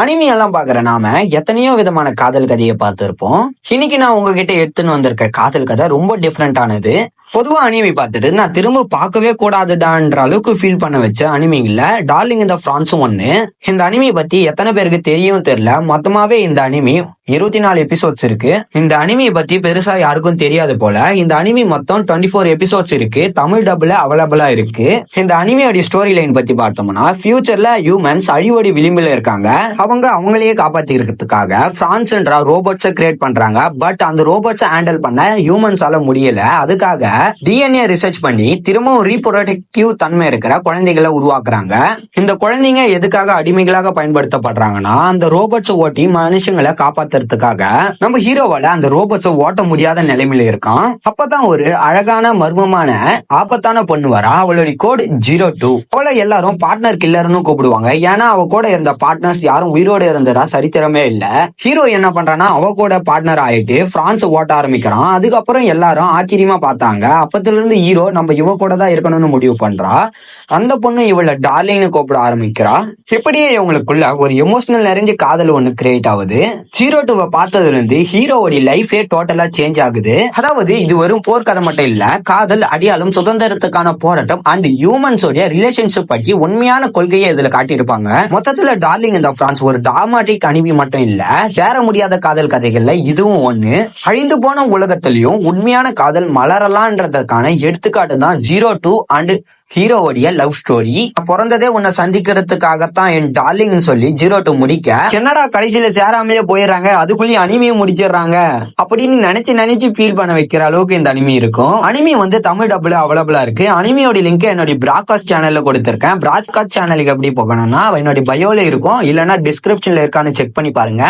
Anime எல்லாம் பாக்குற நாம எத்தனையோ விதமான காதல் கதையை பார்த்திருப்போம். இன்னைக்கு நான் உங்ககிட்ட எடுத்துன்னு வந்திருக்க காதல் கதை ரொம்ப டிஃப்ரெண்டானது. பொதுவா அனிமி பார்த்துட்டு நான் திரும்ப பார்க்கவே கூடாதுடான்ற அளவுக்கு ஃபீல் பண்ண வச்ச அனிமிங்கள டார்லிங் இந்த பிரான்ஸும் ஒண்ணு. இந்த அனிமி பத்தி எத்தனை பேருக்கு தெரியும் தெரியல. மொத்தமாவே இந்த அனிமி 24 எபிசோட்ஸ் இருக்கு. இந்த அனிமி பத்தி பெருசா யாருக்கும் தெரியாது போல. இந்த அனிமி மொத்தம் 24 எபிசோட்ஸ் இருக்கு. தமிழ் டப்ல அவைலபிளா இருக்கு. இந்த அனிமியோட ஸ்டோரி லைன் பத்தி பார்த்தோம்னா, ஃபியூச்சர்ல ஹியூமன்ஸ் அழிவோடி விளிம்பில் இருக்காங்க. அவங்களையே காப்பாத்திக்கிறதுக்காக பிரான்ஸ்ன்ற ரோபோட்ஸை கிரியேட் பண்றாங்க. பட் அந்த ரோபோட்ஸை ஹேண்டில் பண்ண ஹியூமன்ஸால முடியல. அதுக்காக டிஎன்ஏ ரிசர்ச் பண்ணி திரும்பவும் ரீப்ரொடக்டிவ் தன்மை இருக்கிற குழந்தைகளை உருவாக்குறாங்க. இந்த குழந்தைங்க எதுக்காக அடிமைகளாக பயன்படுத்தப்படுறாங்கன்னா, அந்த ரோபோட்ஸை ஓட்டி மனுஷங்களை காப்பாத்துறதுக்காக. நம்ம ஹீரோவால அந்த ரோபோட்ஸை ஓட்ட முடியாத நிலைமையில இருக்கான். அப்பதான் ஒரு அழகான மர்மமான ஆபத்தான பொண்ணு வரா. அவளுடைய கோட் 02. அவளை எல்லாரும் பார்ட்னர் கில்லர்னு கூப்பிடுவாங்க. ஏன்னா அவ கூட இருந்த பார்ட்னர்ஸ் யாரும் உயிரோட இருந்ததா சரித்திரமே இல்ல. ஹீரோ என்ன பண்றான்னா, அவ கூட பார்ட்னர் ஆயிட்டு பிரான்ஸ் ஓட்ட ஆரம்பிக்கிறான். அதுக்கப்புறம் எல்லாரும் ஆச்சரியமா பார்த்தாங்க. அப்பத்துல இருந்து ஹீரோ நம்ம இவ கூட தான் இருக்கணும்னு முடிவு பண்றா. அந்த பொண்ணு இவள டார்லிங்னு கூப்பிட ஆரம்பிக்கிறா. இப்படியே இவங்களுக்குள்ள ஒரு எமோஷனல் நிறைஞ்ச காதல் ஒண்ணு கிரியேட் ஆகுது. 02 பார்த்ததுல இருந்து ஹீரோவோட லைஃபே டோட்டலா சேஞ்ச் ஆகுது. அதாவது இது வெறும் போர்க்கதை மட்டும் இல்ல, காதல், அடியாலும், சுதந்திரத்துக்கான போராட்டம் அண்ட் ஹியூமன்ஸோட ரிலேஷன்ஷிப் பற்றி உண்மையான கொள்கையை இதுல காட்டியிருப்பாங்க. மொத்தத்துல டார்லிங் இந்த பிரான்ஸ் ஒரு டிராமாட்டிக் அனிமி மட்டும் இல்ல, சேர முடியாத காதல் கதைகள்ல இதுவும் ஒண்ணு. அழிந்து போன உலகத்திலயும் உண்மையான காதல் மலரலான்றதுக்கான எடுத்துக்காட்டு தான் 02 அண்ட் ஹீரோவோடைய லவ் ஸ்டோரி. பிறந்ததே உன்னை சந்திக்கிறதுக்காகத்தான் என் டார்லிங் சொல்லி 02 முடிக்க, என்னடா கடைசியில சேராமலே போயிடுறாங்க, அதுக்குள்ளேயும் அனிமையும் முடிச்சிடுறாங்க அப்படின்னு நினைச்சு ஃபீல் பண்ண வைக்கிற அளவுக்கு இந்த அனிமி இருக்கும். அனிமி தமிழ் டப்ல அவைலபிளா இருக்கு. அனிமியோட லிங்க் என்னோட பிராட்காஸ்ட் சேனல்ல கொடுத்திருக்கேன். பிராட்காஸ்ட் சேனலுக்கு எப்படி போகணும்னா என்னோட பயோல இருக்கும், இல்லைன்னா டிஸ்கிரிப்ஷன்ல இருக்கான்னு செக் பண்ணி பாருங்க.